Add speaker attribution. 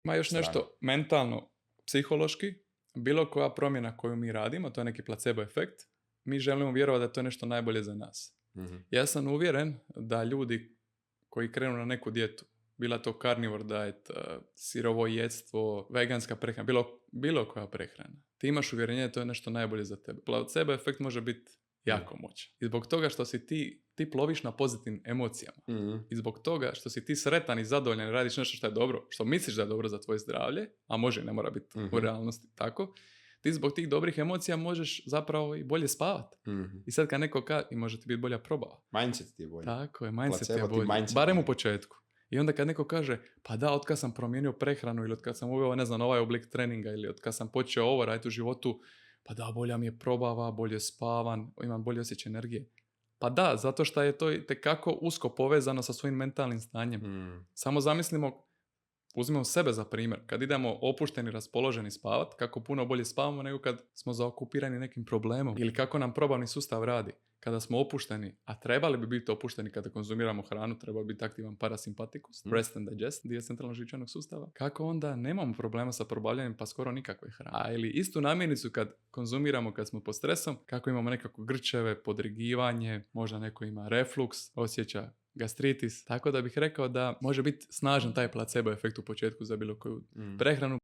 Speaker 1: Ima još
Speaker 2: strane.
Speaker 1: nešto mentalno, psihološki, bilo koja promjena koju mi radimo, to je neki placebo efekt, mi želimo vjerovati da je to nešto najbolje za nas.
Speaker 2: Mhm.
Speaker 1: Ja sam uvjeren da ljudi koji krenu na neku dijetu, bila to carnivore diet, sirovojedstvo, veganska prehrana, bilo koja prehrana, ti imaš uvjerenje da to je nešto najbolje za tebe. Placebo efekt može biti jako moćan. I zbog toga što si ti ploviš na pozitivnim emocijama.
Speaker 2: Mhm.
Speaker 1: I zbog toga što si ti sretan i zadovoljan i radiš nešto što je dobro, što misliš da je dobro za tvoje zdravlje, a može, ne mora biti u realnosti tako, ti zbog tih dobrih emocija možeš zapravo i bolje spavati.
Speaker 2: Mhm.
Speaker 1: I sad kad neko kaže, i može ti biti bolja probava.
Speaker 2: Mindset ti je bolji.
Speaker 1: Tako je, mindset je
Speaker 2: Placebo ti
Speaker 1: bolji.
Speaker 2: mindset
Speaker 1: Barem u
Speaker 2: je.
Speaker 1: početku. I onda kad neko kaže, pa da, otkad sam promijenio prehranu ili otkad sam uveo, ne znam, ovaj oblik treninga ili otkad sam počeo ovo raditi u životu, pa da, bolja mi je probava, bolje spavan, imam bolji osjećaj energije. Pa da, zato što je to itekako usko povezano sa svojim mentalnim stanjem. Samo zamislimo, uzmimo sebe za primjer. Kad idemo opušteni, raspoloženi spavat, kako puno bolje spavamo nego kad smo zaokupirani nekim problemom. Ili kako nam probavni sustav radi. Kada smo opušteni, a trebali bi biti opušteni kada konzumiramo hranu, treba biti aktivan parasimpatikus, rest and digest, dio centralnog živčanog sustava. Kako onda nemamo problema sa probavljanjem pa skoro nikakve hrane. A ili istu namirnicu kad konzumiramo kad smo pod stresom, kako imamo nekako grčeve, podrigivanje, možda neko ima refluks, osjeća gastritis. Tako da bih rekao da može biti snažan taj placebo efekt u početku za bilo koju prehranu.